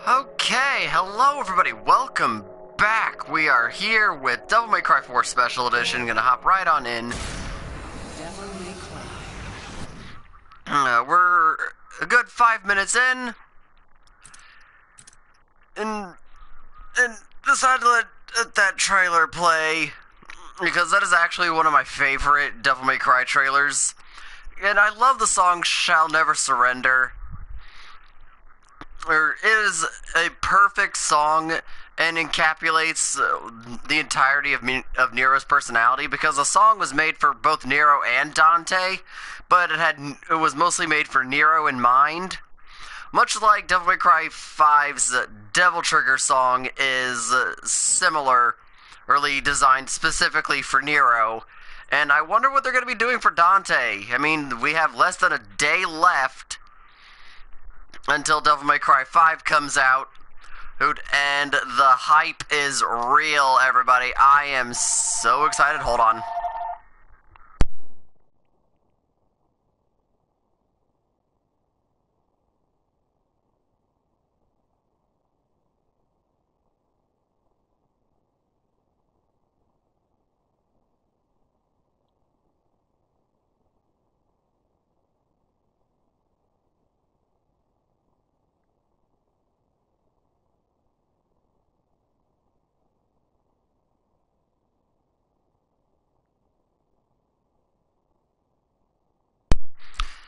Okay, hello everybody, welcome back. We are here with Devil May Cry 4 Special Edition. Gonna hop right on in. Devil May Cry. We're a good 5 minutes in, and decided to let that trailer play, because that is actually one of my favorite Devil May Cry trailers. And I love the song Shall Never Surrender. It is a perfect song and encapsulates the entirety of Nero's personality, because the song was made for both Nero and Dante, but it was mostly made for Nero in mind. Much like Devil May Cry 5's Devil Trigger song is similarly designed specifically for Nero. And I wonder what they're going to be doing for Dante. I mean, we have less than a day left until Devil May Cry 5 comes out, and the hype is real, everybody. I am so excited. Hold on.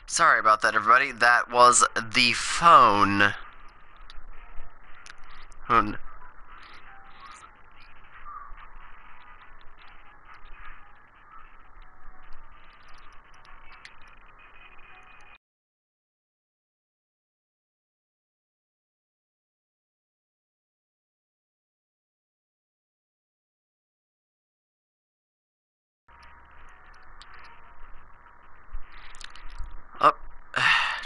Sorry about that, everybody. That was the phone. Oh,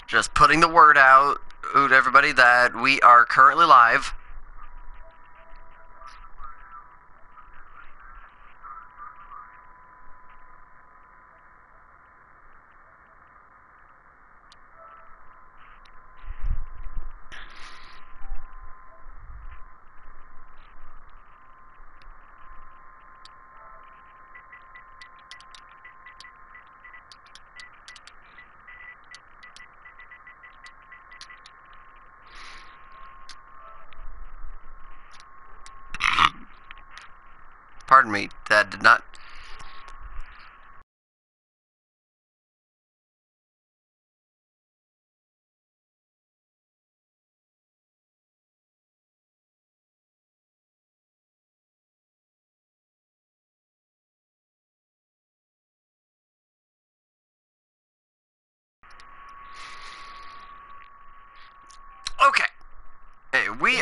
just putting the word out to everybody that we are currently live. Pardon me, that did not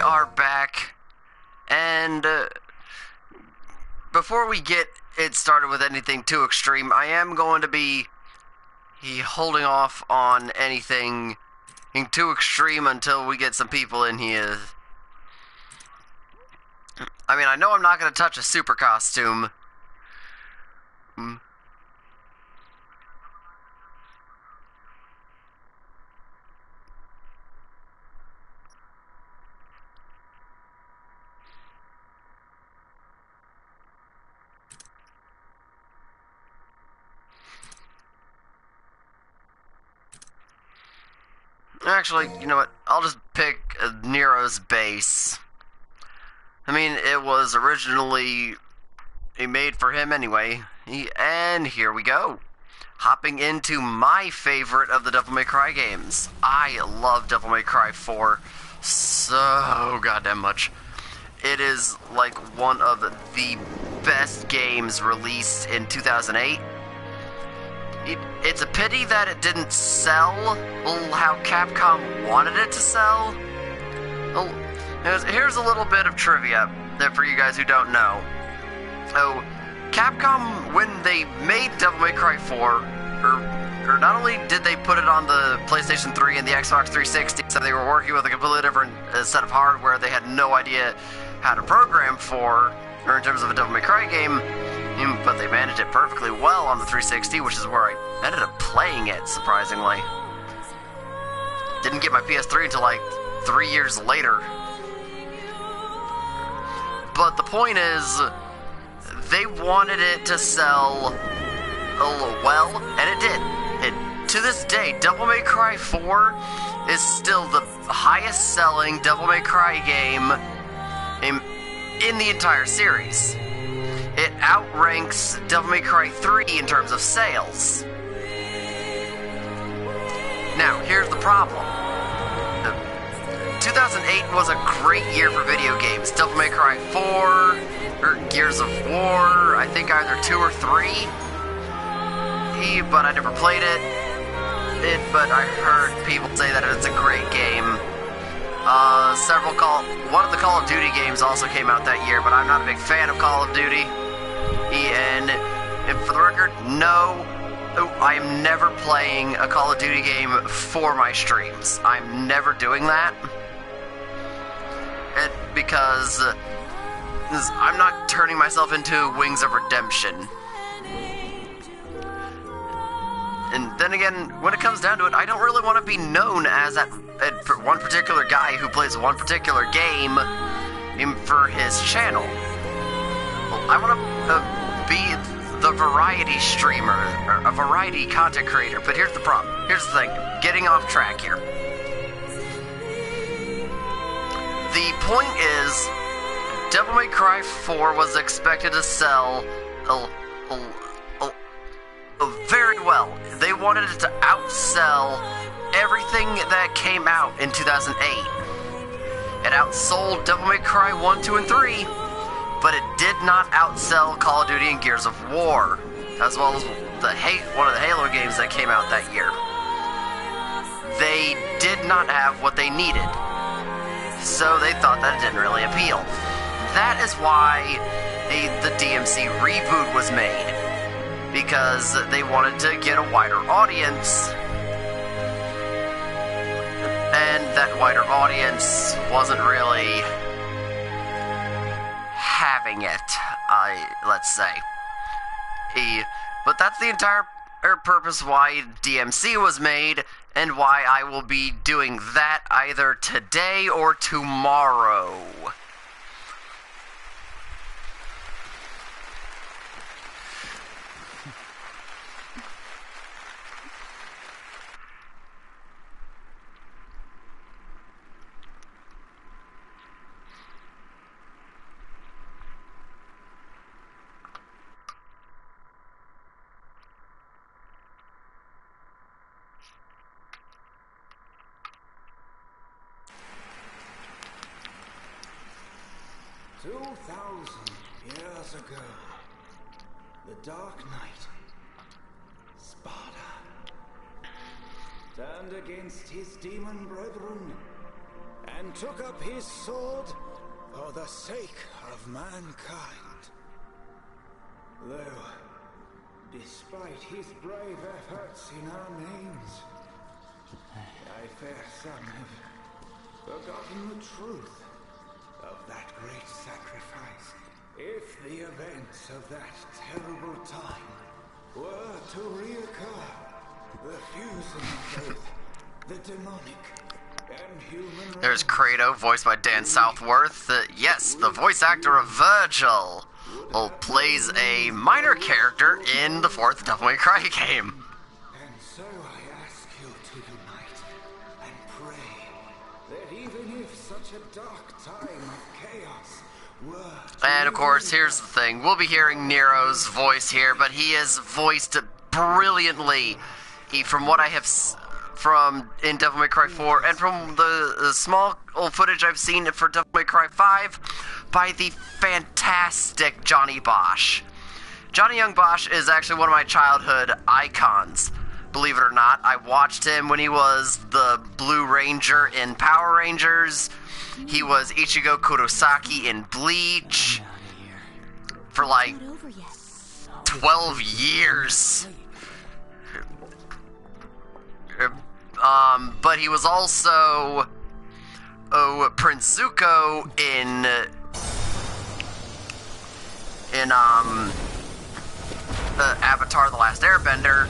are back, and before we get it started with anything too extreme, I am going to be holding off on anything too extreme until we get some people in here. I mean, I know I'm not going to touch a super costume. Actually, you know what? I'll just pick Nero's base. I mean, it was originally made for him anyway. And here we go. Hopping into my favorite of the Devil May Cry games. I love Devil May Cry 4 so goddamn much. It is like one of the best games released in 2008. It's a pity that it didn't sell how Capcom wanted it to sell. Here's a little bit of trivia for you guys who don't know. So, Capcom, when they made Devil May Cry 4, or not only did they put it on the PlayStation 3 and the Xbox 360, so they were working with a completely different set of hardware they had no idea how to program for, or in terms of a Devil May Cry game, but they managed it perfectly well on the 360, which is where I ended up playing it, surprisingly. Didn't get my PS3 until like 3 years later. But the point is, they wanted it to sell well, and it did. To this day, Devil May Cry 4 is still the highest selling Devil May Cry game in the entire series. It outranks Devil May Cry 3 in terms of sales. Now, here's the problem. 2008 was a great year for video games. Devil May Cry 4, or Gears of War, I think either 2 or 3. But I never played it. But I heard people say that it's a great game. One of the Call of Duty games also came out that year, but I'm not a big fan of Call of Duty. And for the record, no, I am never playing a Call of Duty game for my streams. I'm never doing that. Because I'm not turning myself into Wings of Redemption. And then again, when it comes down to it, I don't really want to be known as that one particular guy who plays one particular game for his channel. I want to be the variety streamer, or a variety content creator. But here's the problem. Here's the thing. Getting off track here. The point is, Devil May Cry 4 was expected to sell very well. They wanted it to outsell everything that came out in 2008. It outsold Devil May Cry 1, 2, and 3, but it did not outsell Call of Duty and Gears of War, as well as one of the Halo games that came out that year. They did not have what they needed, so they thought that it didn't really appeal. That is why the DMC reboot was made, because they wanted to get a wider audience, and that wider audience wasn't really having it, let's say. But that's the entire purpose why DMC was made, and why I will be doing that either today or tomorrow. 2,000 years ago, the Dark Knight, Sparta, turned against his demon brethren and and took up his sword for the sake of mankind. Though, despite his brave efforts in our names, I fear some have forgotten the truth of that great sacrifice. If the events of that terrible time were to reoccur, the fusing of both the demonic and human... There's Kratos, voiced by Dan Southworth. Yes, the voice actor of Virgil plays a minor character in the fourth Devil May Cry game. And so I ask you to unite and pray that even if such a dark time of chaos were... And of course, here's the thing. We'll be hearing Nero's voice here, but he is voiced brilliantly. From what I have from in Devil May Cry 4 and from the small old footage I've seen for Devil May Cry 5 by the fantastic Johnny Bosch. Johnny Young Bosch is actually one of my childhood icons. Believe it or not, I watched him when he was the Blue Ranger in Power Rangers. He was Ichigo Kurosaki in Bleach for like 12 years. But he was also Prince Zuko in Avatar: The Last Airbender,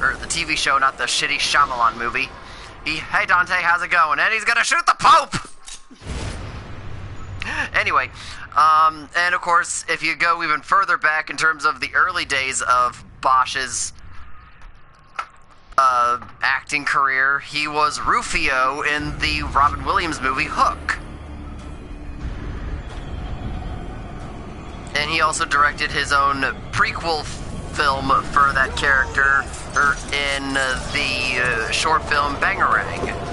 or the TV show, not the shitty Shyamalan movie. Hey Dante, how's it going? And he's gonna shoot the Pope! Anyway, and of course, if you go even further back in terms of the early days of Bosch's acting career, he was Rufio in the Robin Williams movie Hook. And he also directed his own prequel film for that character in the short film Bangarang.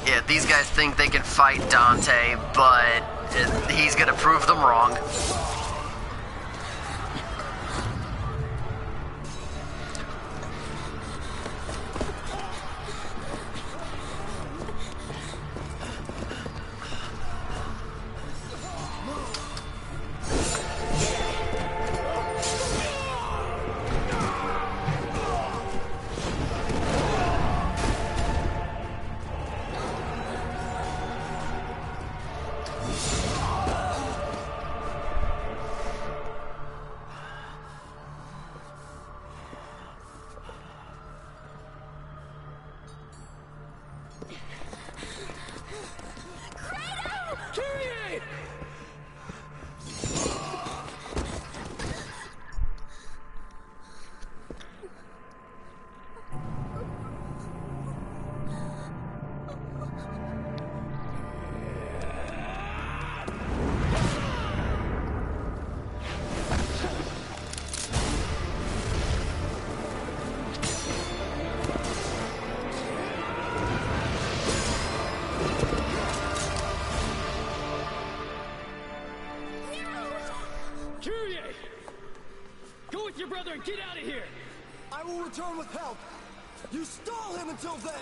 Yeah, these guys think they can fight Dante, but he's gonna prove them wrong. and get out of here! I will return with help! You stall him until then!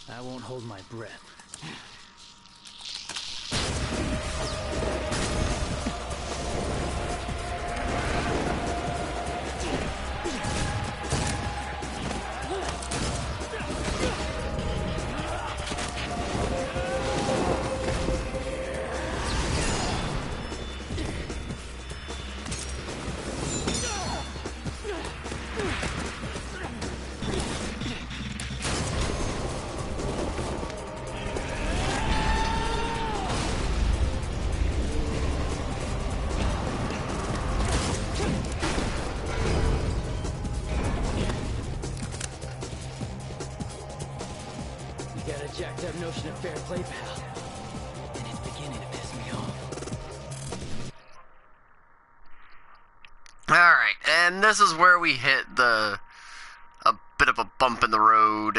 I won't hold my breath. Jacked up notion of fair play, pal. And it's beginning to piss me off. Alright, and this is where we hit a bit of a bump in the road.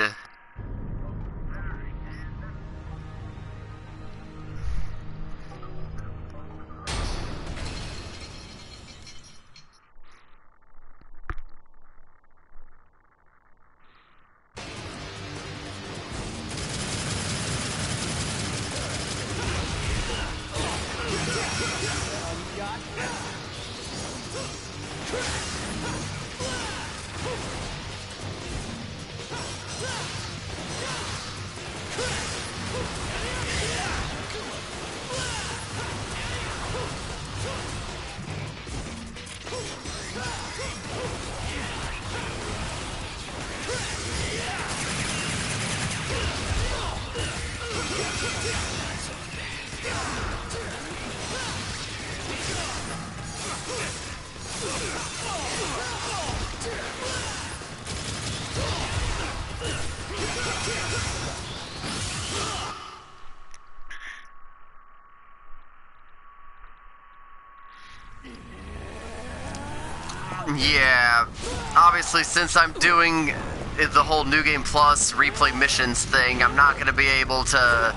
Yeah, obviously since I'm doing the whole New Game Plus replay missions thing, I'm not going to be able to...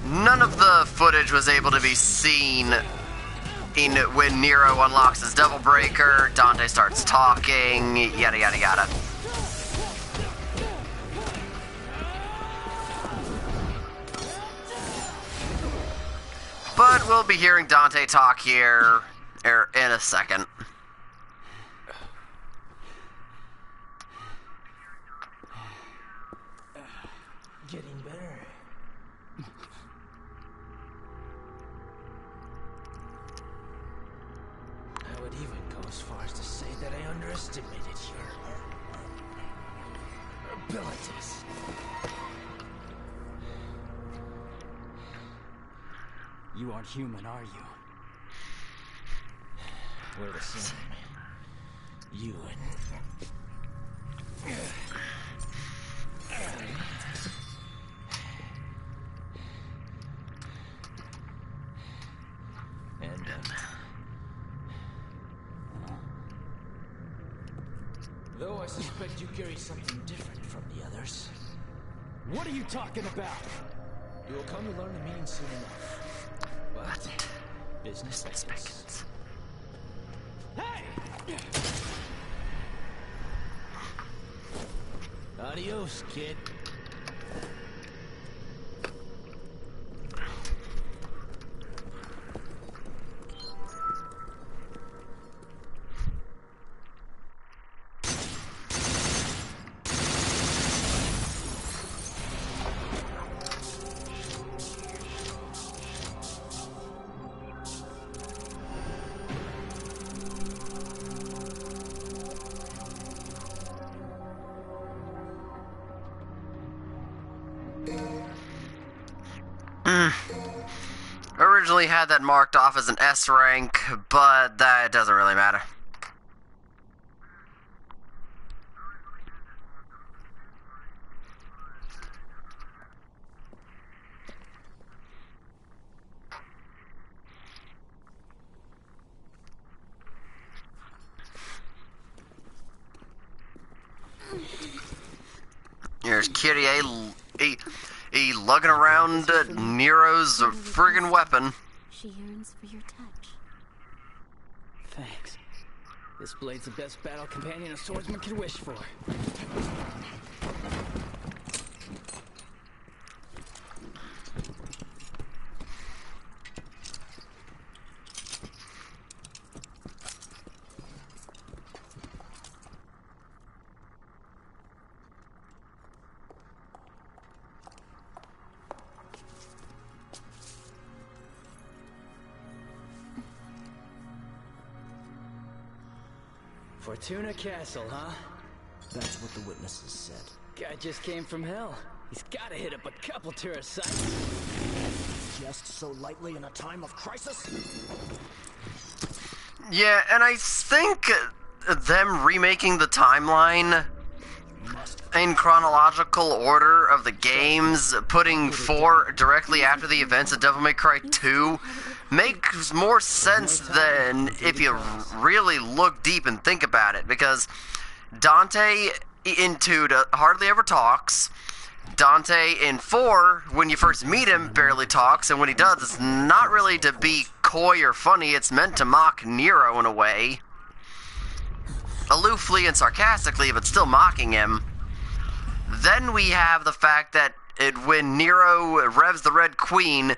None of the footage was able to be seen in when Nero unlocks his Devil Breaker, Dante starts talking, yada yada yada. But we'll be hearing Dante talk here in a second. Getting better. I would even go as far as to say that I underestimated your abilities. You aren't human, are you? We're the same. You and though I suspect you carry something different from the others. What are you talking about? You will come to learn the meaning soon enough. But business business. Hey! Adios, kid. Originally had that marked off as an S rank, but that doesn't really matter. Here's Kitty A lugging around Nero's friggin' weapon. She yearns for your touch. Thanks. This blade's the best battle companion a swordsman could wish for. Fortuna Castle, huh? That's what the witnesses said. Guy just came from hell. He's gotta hit up a couple tourist sites. Just so lightly in a time of crisis? Yeah, and I think them remaking the timeline in chronological order of the games, putting 4 directly after the events of Devil May Cry 2, makes more sense than if you really look deep and think about it, because Dante in 2 hardly ever talks. Dante in 4, when you first meet him, barely talks, and when he does, it's not really to be coy or funny, it's meant to mock Nero in a way. Aloofly and sarcastically, but still mocking him. Then we have the fact that when Nero revs the Red Queen,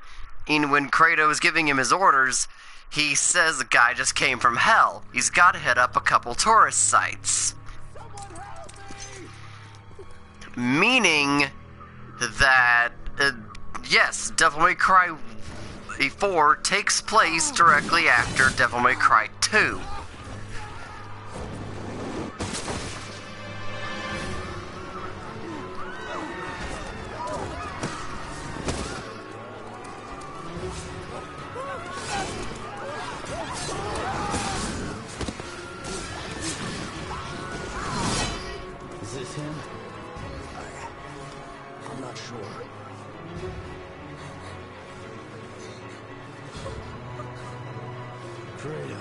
and when Kratos is giving him his orders, he says the guy just came from hell. He's got to hit up a couple tourist sites. Meaning that, yes, Devil May Cry 4 takes place directly after Devil May Cry 2. Is this him? I'm not sure. Fredo,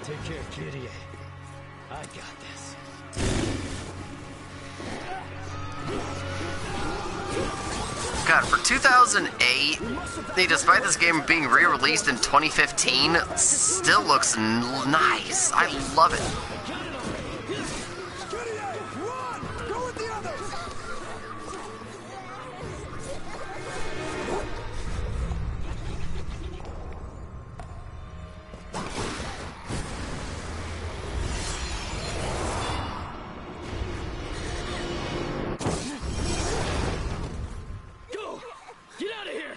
take care of Kitty. I got this. God, for 2008, despite this game being re-released in 2015, it still looks nice. I love it. Run! Go with the others! Go! Get out of here!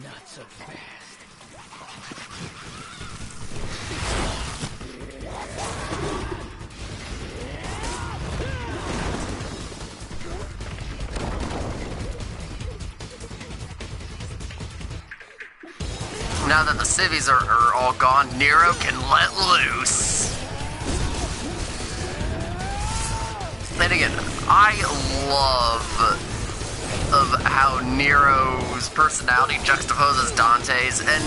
Not so fast. Now that the civvies are all gone, Nero can let loose. And again, I love of how Nero's personality juxtaposes Dante's, and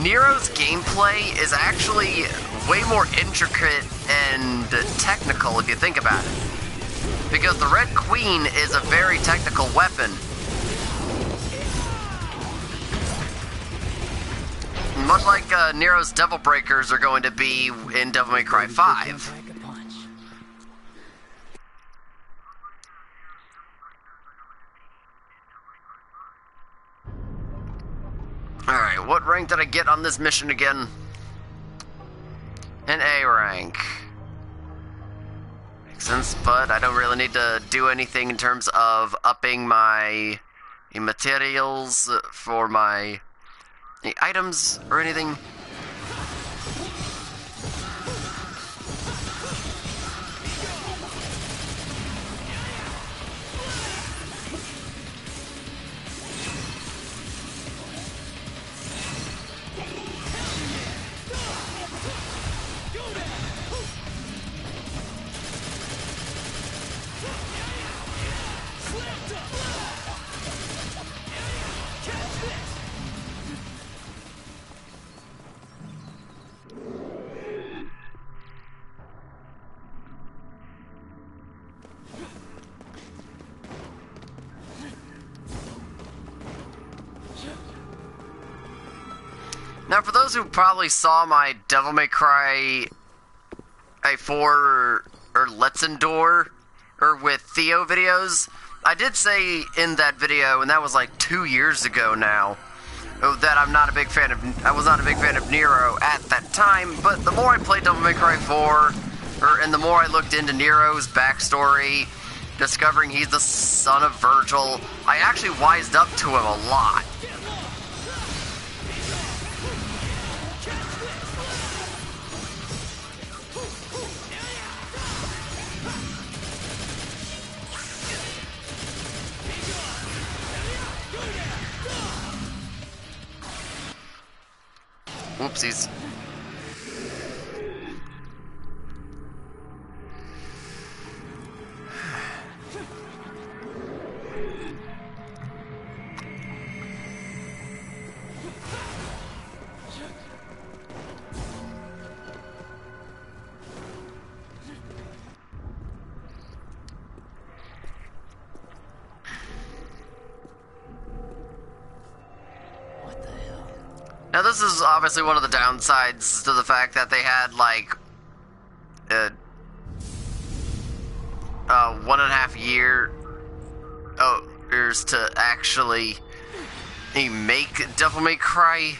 Nero's gameplay is actually way more intricate and technical if you think about it. Because the Red Queen is a very technical weapon. Much like Nero's Devil Breakers are going to be in Devil May Cry 5. Alright, what rank did I get on this mission again? An A rank. Makes sense, but I don't really need to do anything in terms of upping my materials for my items or anything. Now, for those who probably saw my Devil May Cry 4 or Let's Endure or with Theo videos, I did say in that video, and that was like 2 years ago now, that I was not a big fan of Nero at that time. But the more I played Devil May Cry 4, and the more I looked into Nero's backstory, discovering he's the son of Virgil, I actually wised up to him a lot. Whoopsies. Now, this is obviously one of the downsides to the fact that they had, like, 1.5 years to actually make Devil May Cry.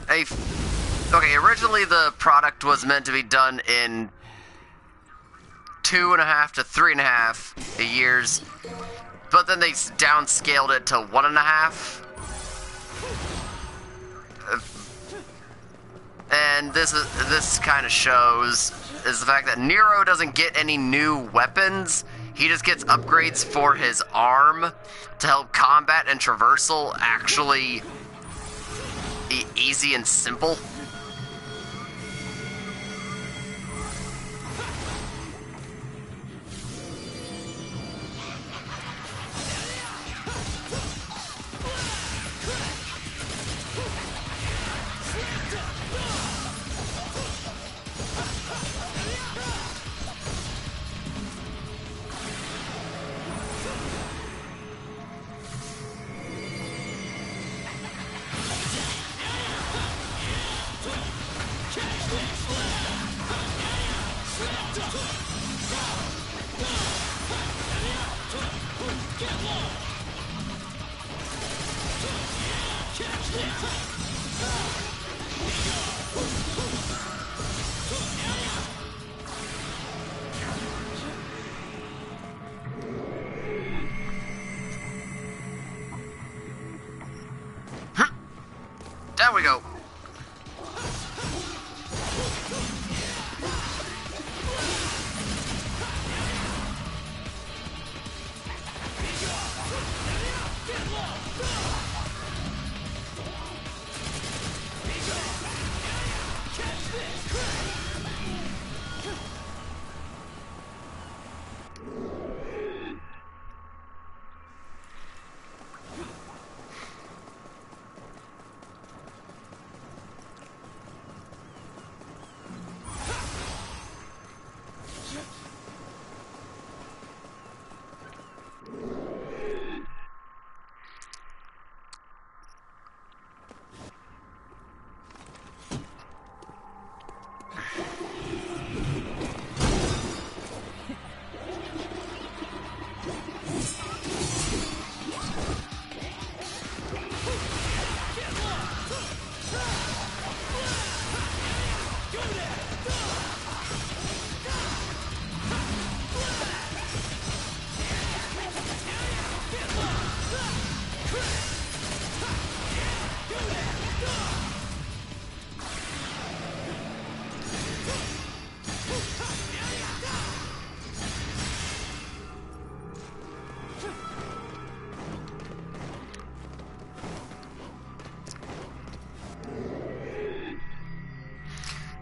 Okay, originally the product was meant to be done in 2.5 to 3.5 years, but then they downscaled it to 1.5. And this kind of shows is the fact that Nero doesn't get any new weapons. He just gets upgrades for his arm to help combat and traversal actually easy and simple. There we go.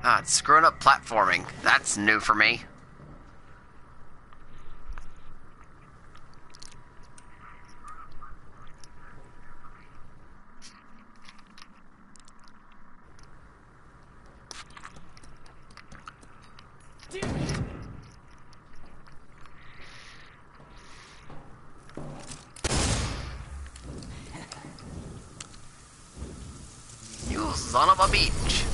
Ah, it's screwing up platforming. That's new for me. You son of a bitch.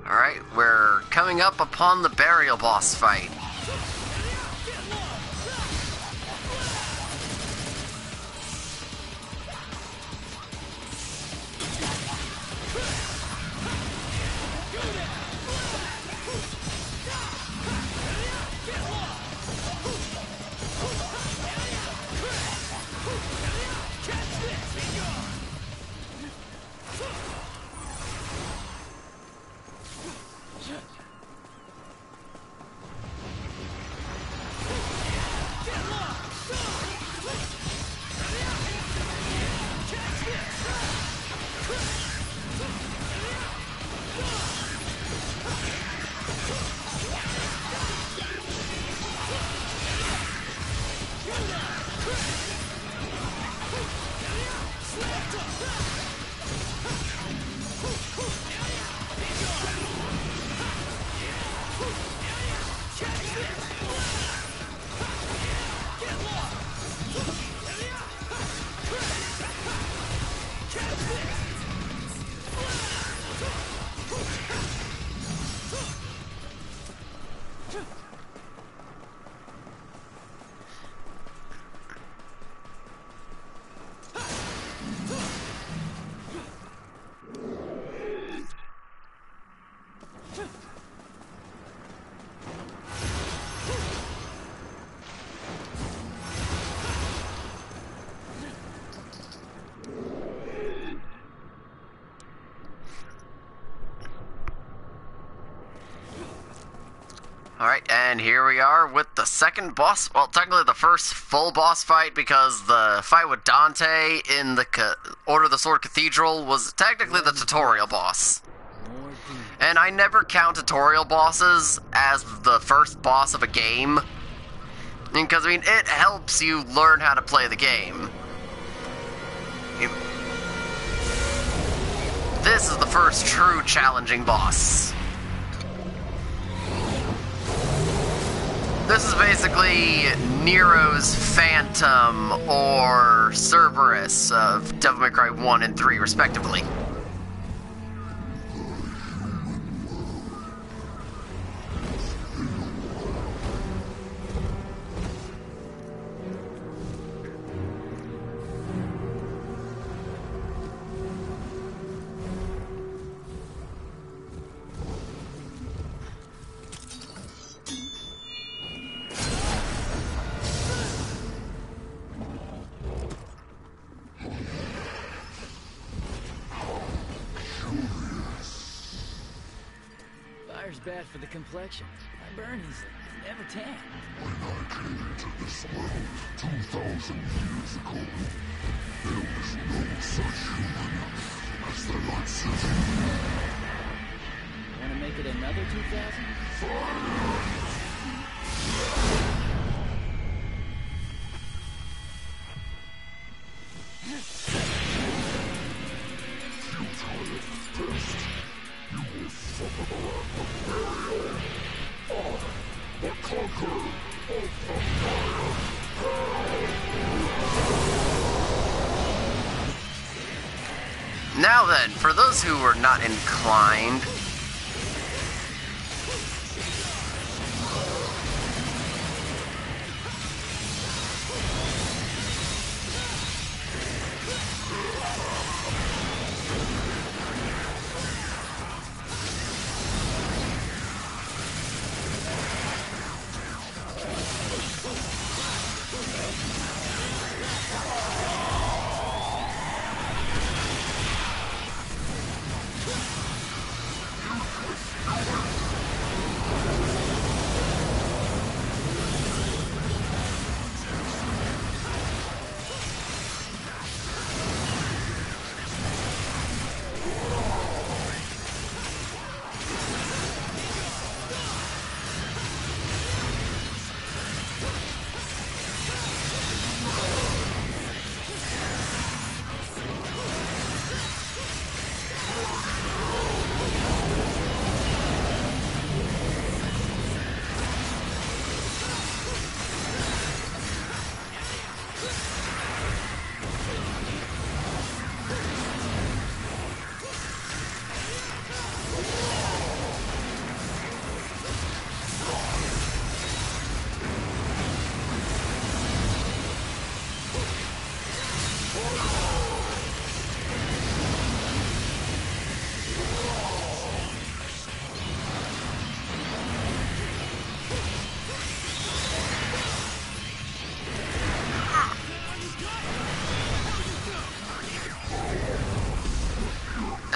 Alright, we're coming up upon the burial boss fight. Alright, and here we are with the second boss. Well, technically the first full boss fight, because the fight with Dante in the Order of the Sword Cathedral was technically the tutorial boss. And I never count tutorial bosses as the first boss of a game, because, I mean, it helps you learn how to play the game. This is the first true challenging boss. This is basically Nero's Phantom or Cerberus of Devil May Cry 1 and 3, respectively. Fire's bad for the complexion. I burn easily. Never tan. When I came into this world 2,000 years ago, there was no such human as the likes of you. Want to make it another 2,000? Futile test. You will suffer the wrath of burial. I, the conqueror of the fire. Now then, for those who were not inclined,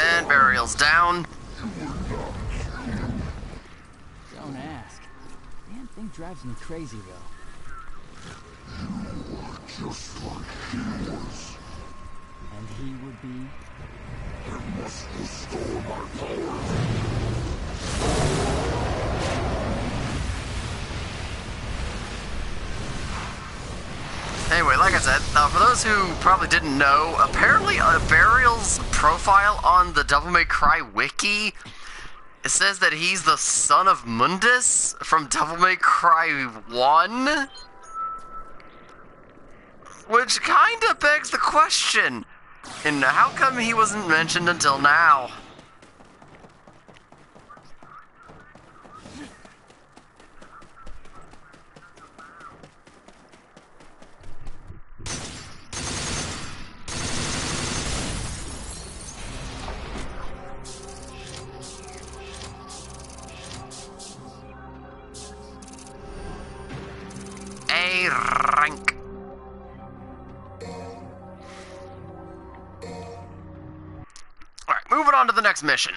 and burial's down. Don't ask. Damn thing drives me crazy, though. Just like he was. And he would be... I must restore my powers. Anyway, like I said, for those who probably didn't know, apparently Burial's profile on the Devil May Cry wiki, it says that he's the son of Mundus from Devil May Cry 1? Which kinda begs the question, and how come he wasn't mentioned until now? A rank. Alright, moving on to the next mission.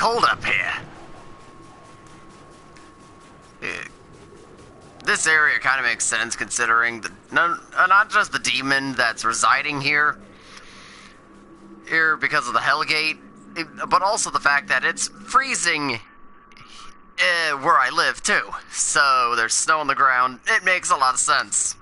cold up here. This area kind of makes sense considering not just the demon that's residing here because of the Hellgate, but also the fact that it's freezing where I live too. So there's snow on the ground. It makes a lot of sense.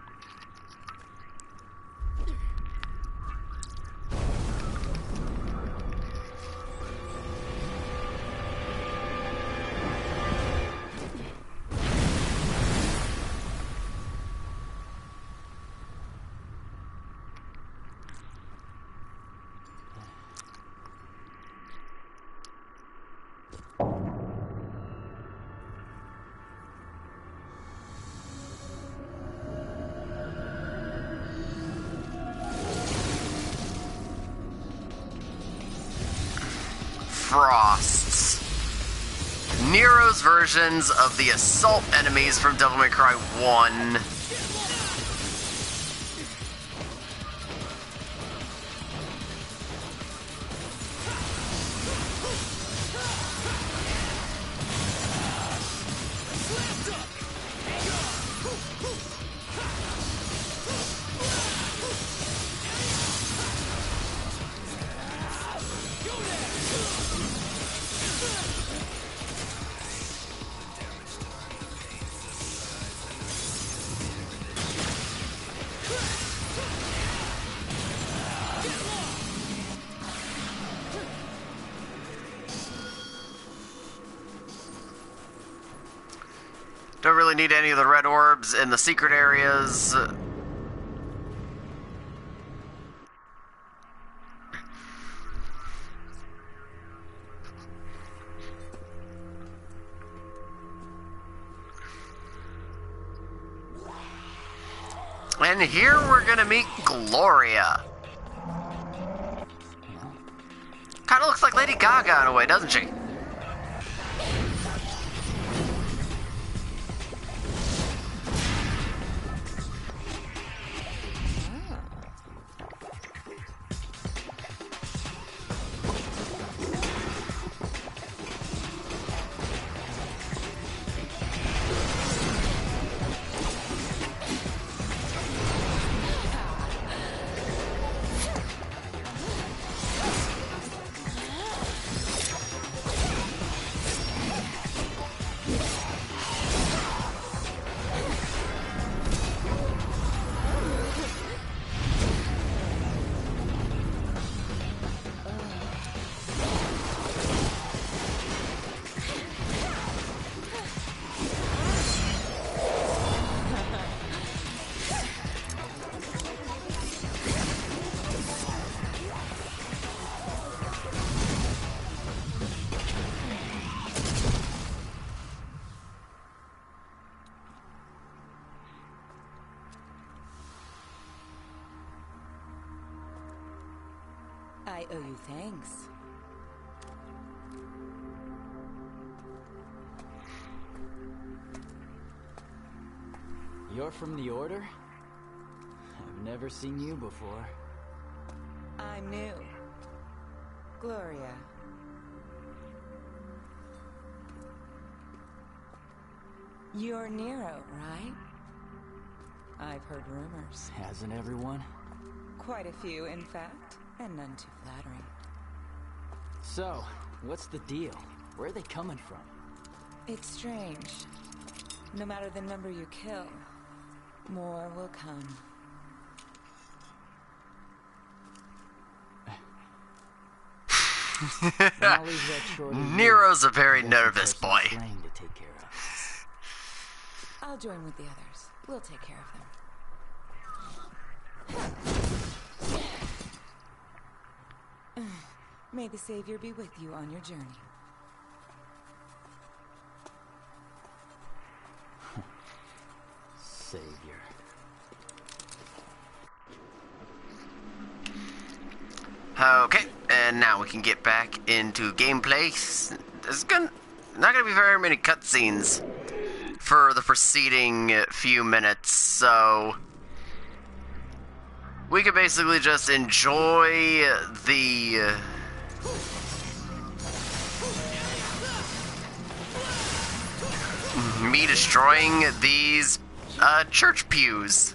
Frosts. Nero's versions of the assault enemies from Devil May Cry 1. Don't really need any of the red orbs in the secret areas. And here we're gonna meet Gloria. Kinda looks like Lady Gaga in a way, doesn't she? I owe you thanks. You're from the Order? I've never seen you before. I'm new. Gloria. You're Nero, right? I've heard rumors. Hasn't everyone? Quite a few, in fact, and none too flattering. So, what's the deal? Where are they coming from? It's strange. No matter the number you kill, more will come. I'll leave that shorty Nero's a very here. nervous boy. To take care of. I'll join with the others. We'll take care of them. May the Savior be with you on your journey. Savior. Okay, and now we can get back into gameplay. There's not gonna be very many cutscenes for the preceding few minutes, so we can basically just enjoy the me destroying these church pews.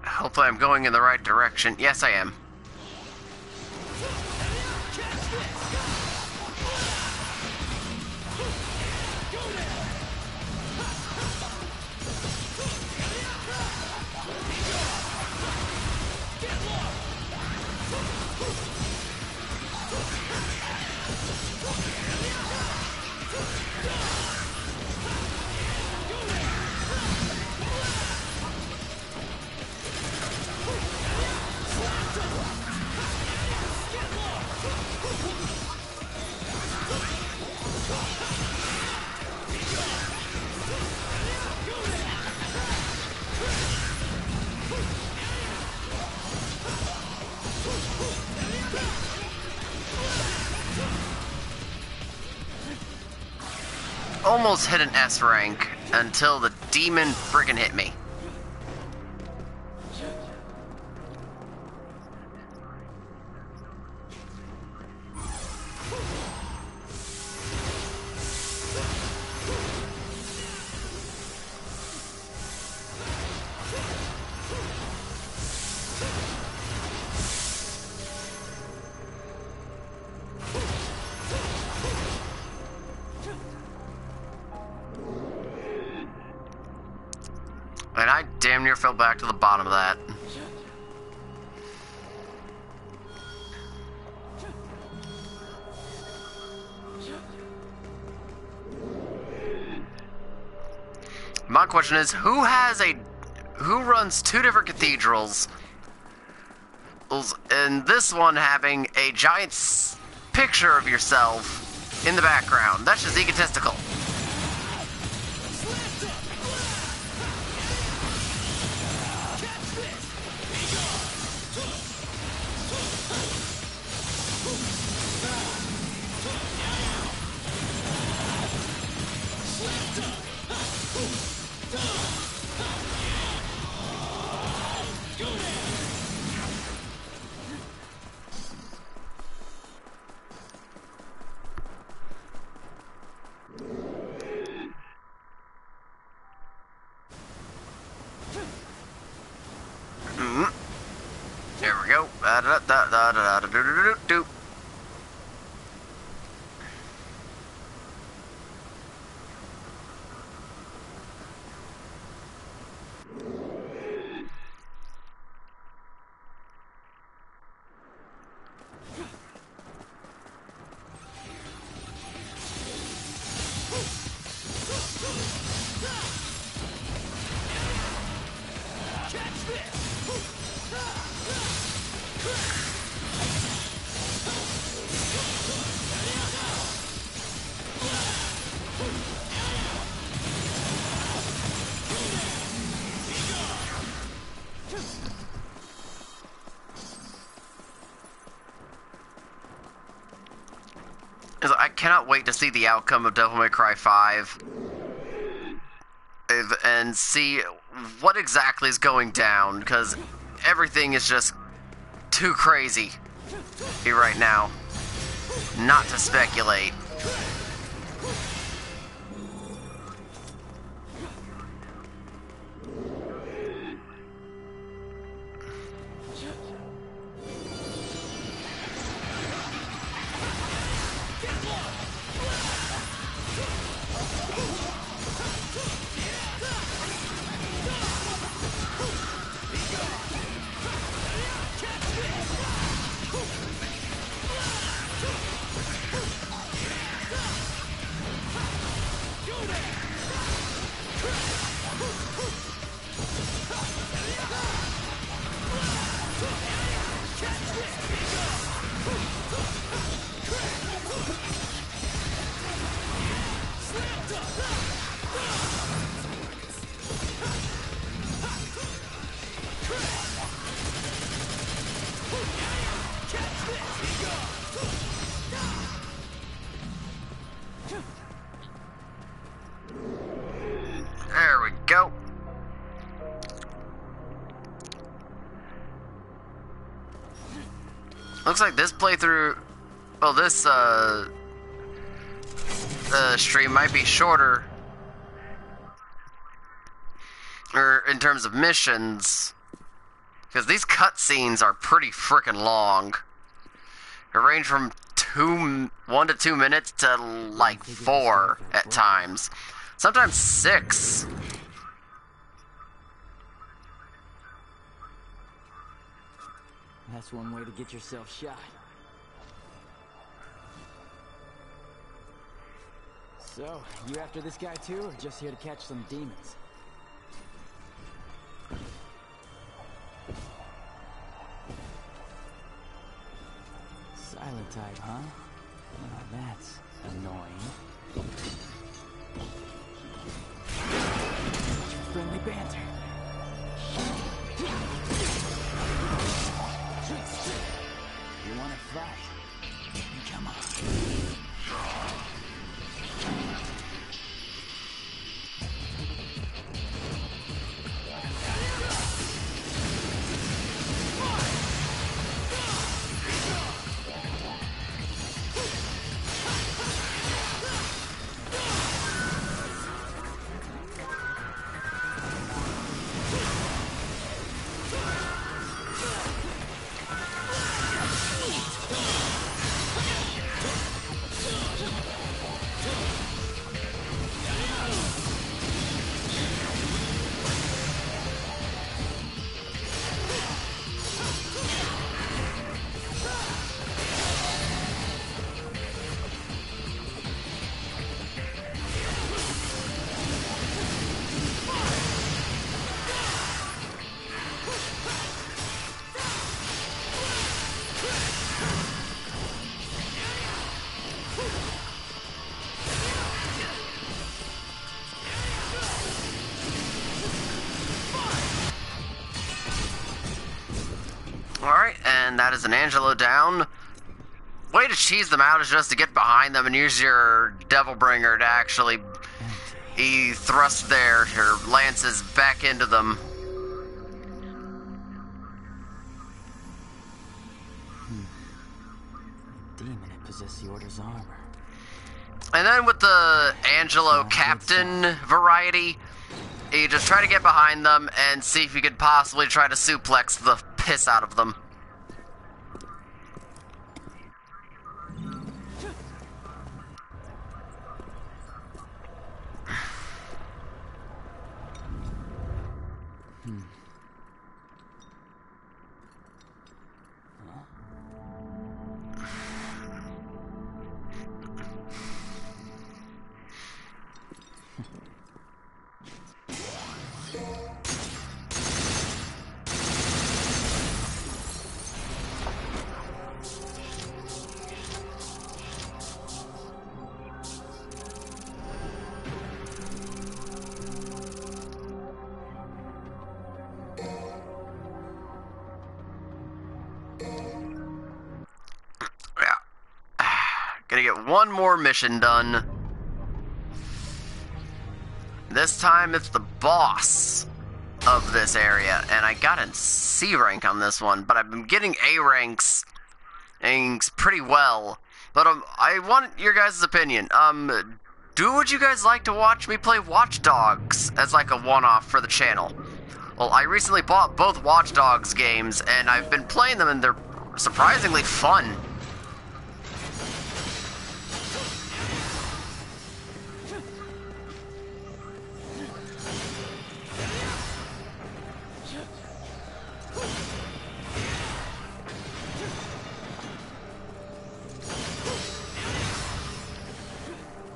Hopefully I'm going in the right direction. Yes, I am. Almost hit an S rank until the demon friggin' hit me. And I damn near fell back to the bottom of that. My question is, who runs two different cathedrals, and this one having a giant picture of yourself in the background? That's just egotistical. There we go. Do. cannot wait to see the outcome of Devil May Cry 5 and see what exactly is going down, because everything is just too crazy right now not to speculate. There we go. Looks like this playthrough, well, this stream might be shorter, or in terms of missions, because these cutscenes are pretty freaking long. They range from 1 to 2 minutes to like 4 at times, sometimes 6. That's one way to get yourself shot. So, you after this guy too, or just here to catch some demons? Silent type, huh? Now that's annoying. Friendly banter. You wanna fight? Come on. Alright, and that is an Angelo down. Way to cheese them out is just to get behind them and use your Devil Bringer to actually thrust their lances back into them. Demon had possessed the Order's armor. And then with the Angelo Captain variety, you just try to get behind them and see if you could possibly try to suplex the piss out of them. get one more mission done. This time it's the boss of this area, and I got a C rank on this one, but I've been getting A ranks pretty well. But I want your guys' opinion. Would you guys like to watch me play Watch Dogs as like a one-off for the channel? Well, I recently bought both Watch Dogs games, and I've been playing them, and they're surprisingly fun.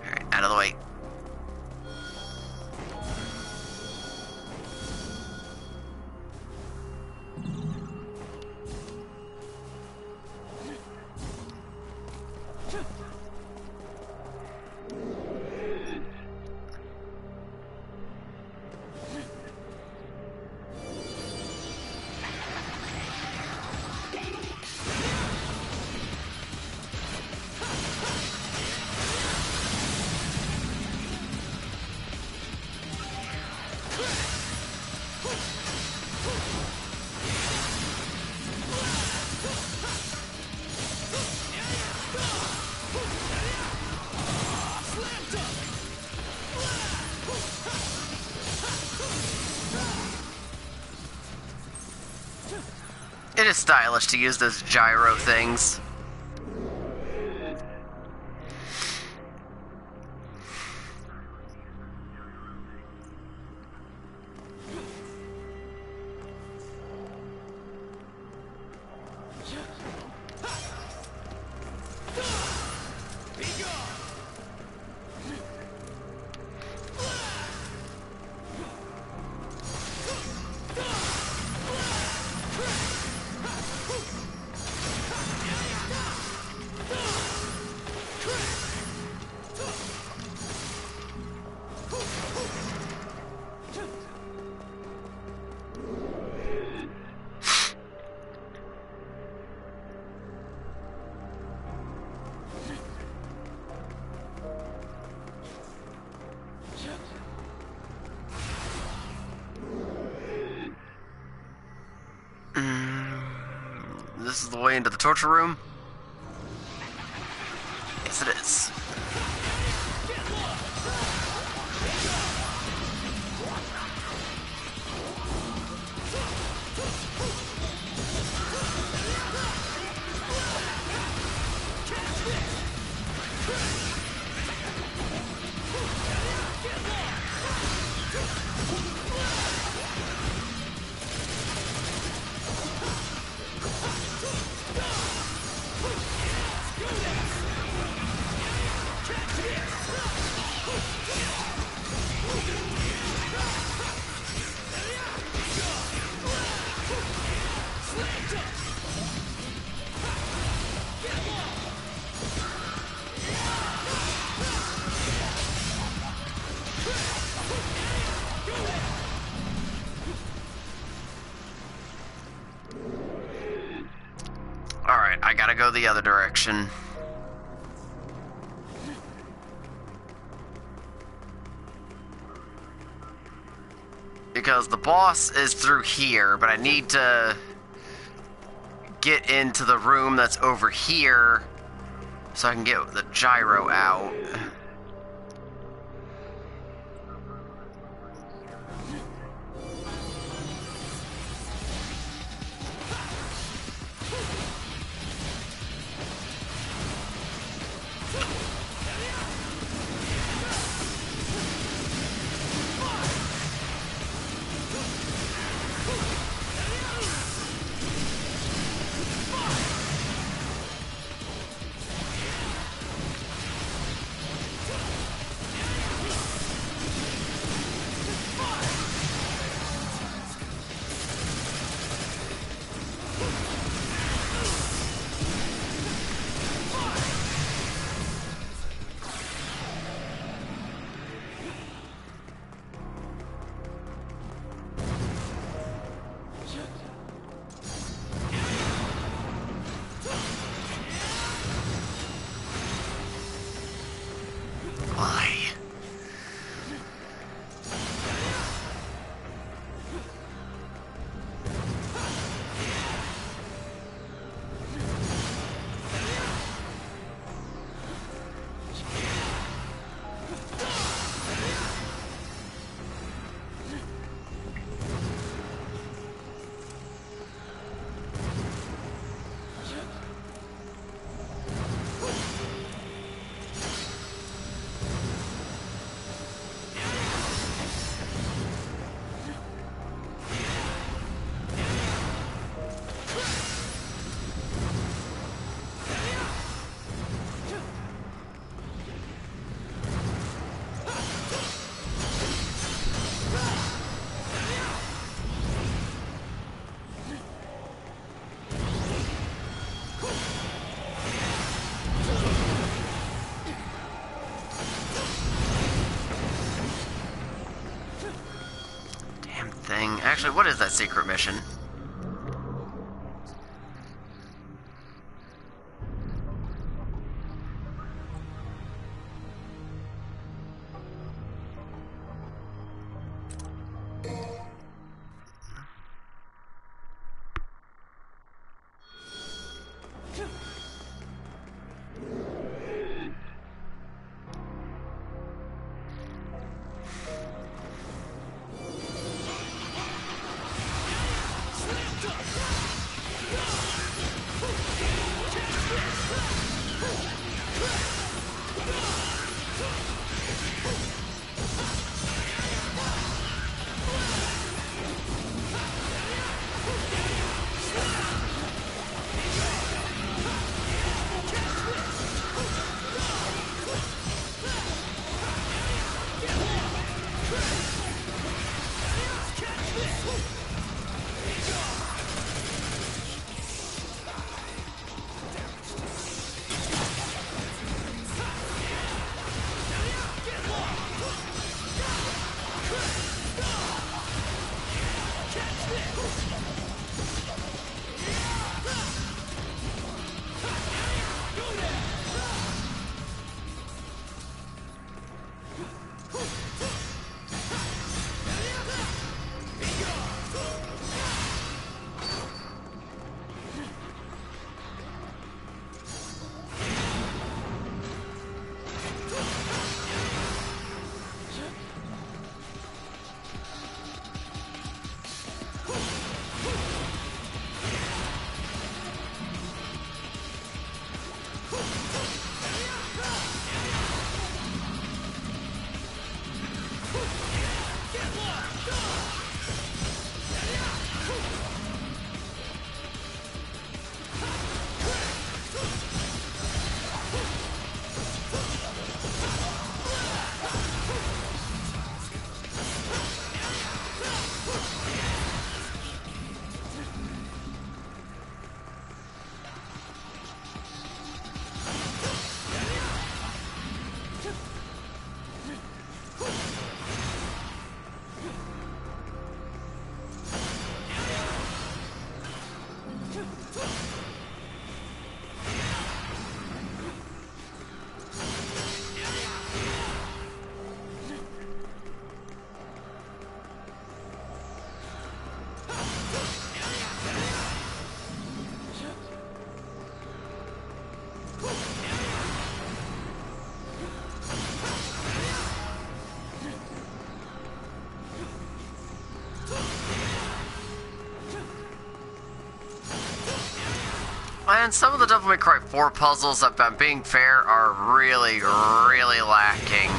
Alright, out of the way. It is stylish to use those gyro things. This is the way into the torture room? Yes, it is. Alright, I gotta go the other direction. Because the boss is through here, but I need to get into the room that's over here so I can get the gyro out. Actually, what is that secret mission? And some of the Devil May Cry 4 puzzles, if I'm being fair, are really, really lacking.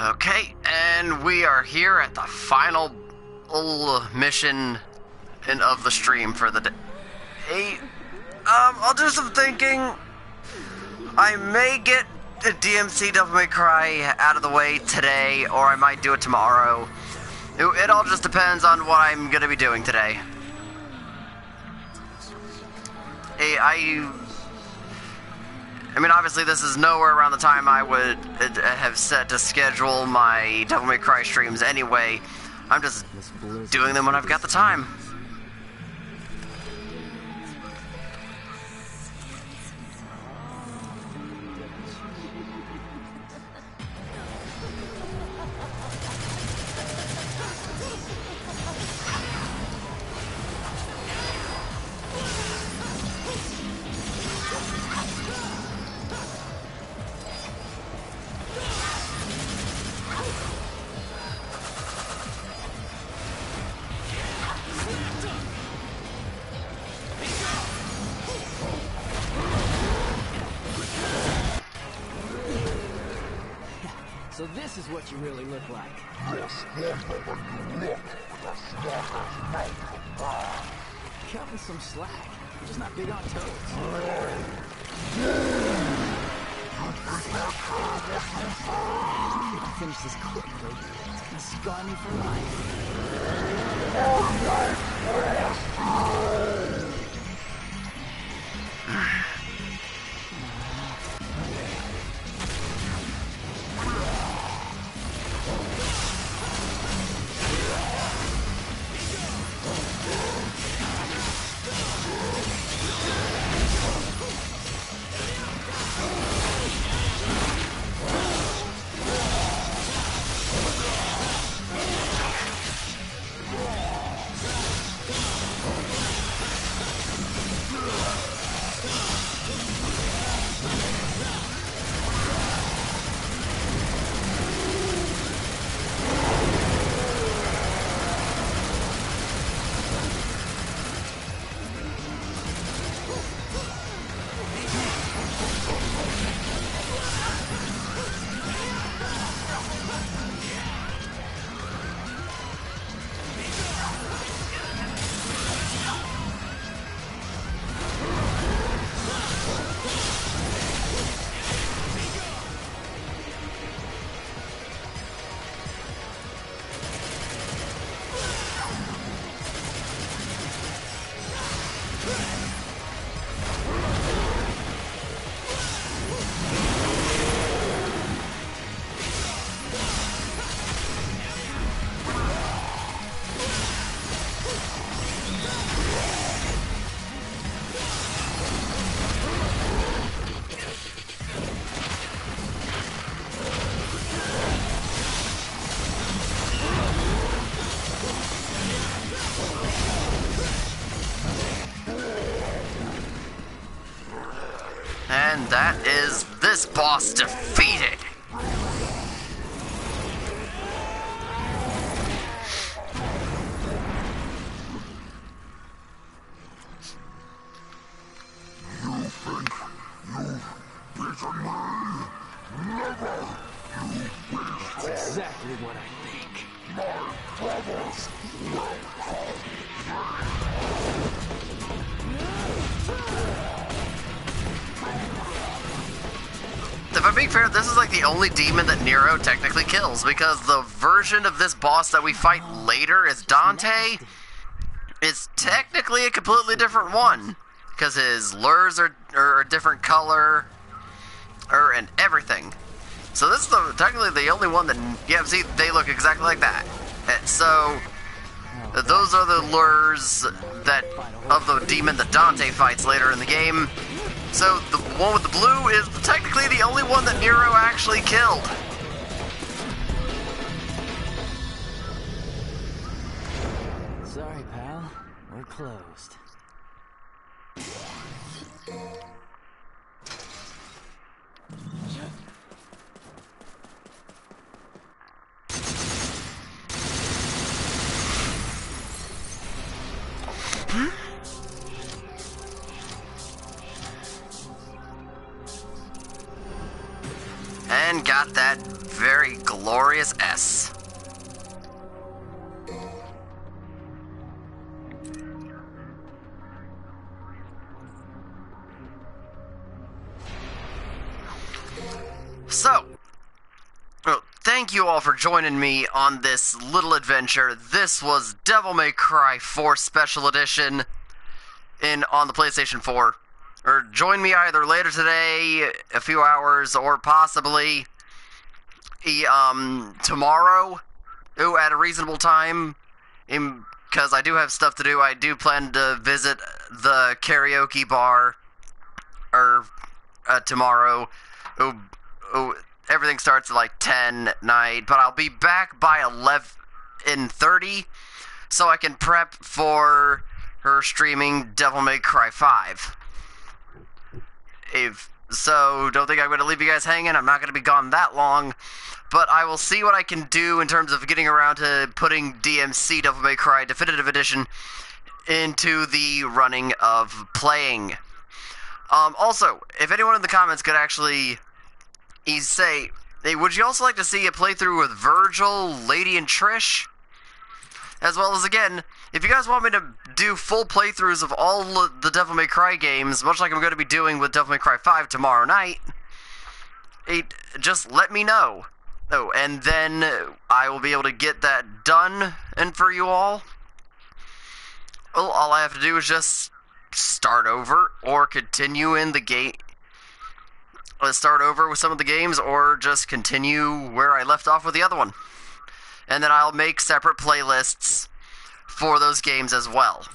Okay, and we are here at the final mission of the stream for the day. I'll do some thinking. I may get a DMC Devil May Cry out of the way today, or I might do it tomorrow. It all just depends on what I'm gonna be doing today. I mean, obviously, this is nowhere around the time I would have set to schedule my Devil May Cry streams anyway. I'm just doing them when I've got the time. So this is what you really look like. Cut me some slack. I'm just not big on toads. I'll finish this quickly. It's gonna scar me for life. And that is this boss defeated. That's exactly what I think. If I'm being fair, this is like the only demon that Nero technically kills, because the version of this boss that we fight later is Dante. It's technically a completely different one, because his lures are a different color, and everything. So this is technically the only one that, yeah, see, they look exactly like that. So those are the lures of the demon that Dante fights later in the game. So the one with the blue is technically the only one that Nero actually killed. Sorry, pal. We're closed. And got that very glorious S. So, well, thank you all for joining me on this little adventure. This was Devil May Cry 4 Special Edition on the PlayStation 4. or join me either later today, a few hours, or possibly tomorrow, at a reasonable time, because I do have stuff to do. I do plan to visit the karaoke bar, tomorrow. Everything starts at like 10 at night, but I'll be back by 11:30, so I can prep for her streaming Devil May Cry 5. So, don't think I'm going to leave you guys hanging. I'm not going to be gone that long, but I will see what I can do in terms of getting around to putting DMC Devil May Cry Definitive Edition into the running of playing. Also, if anyone in the comments could actually say, hey, would you also like to see a playthrough with Virgil, Lady, and Trish? As well as, again, if you guys want me to do full playthroughs of all the Devil May Cry games, much like I'm going to be doing with Devil May Cry 5 tomorrow night, just let me know. Oh, and then I will be able to get that done and for you all. Well, all I have to do is just start over or continue in the game. Let's start over with some of the games or just continue where I left off with the other one. And then I'll make separate playlists for those games as well.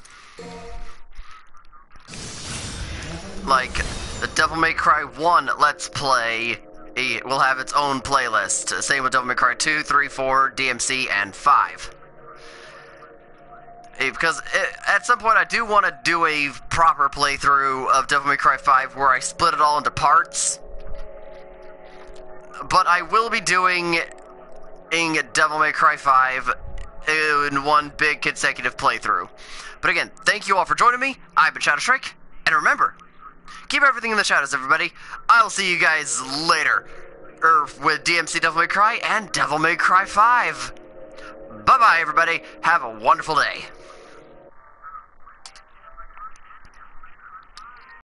Like, the Devil May Cry 1 Let's Play will have its own playlist. Same with Devil May Cry 2, 3, 4, DMC, and 5. Because at some point I do want to do a proper playthrough of Devil May Cry 5 where I split it all into parts. But I will be doing Devil May Cry 5 in one big consecutive playthrough. But again, thank you all for joining me. I've been Shadow Shrike, and remember, keep everything in the shadows, everybody. I'll see you guys later, with DMC Devil May Cry and Devil May Cry 5. Bye-bye, everybody. Have a wonderful day.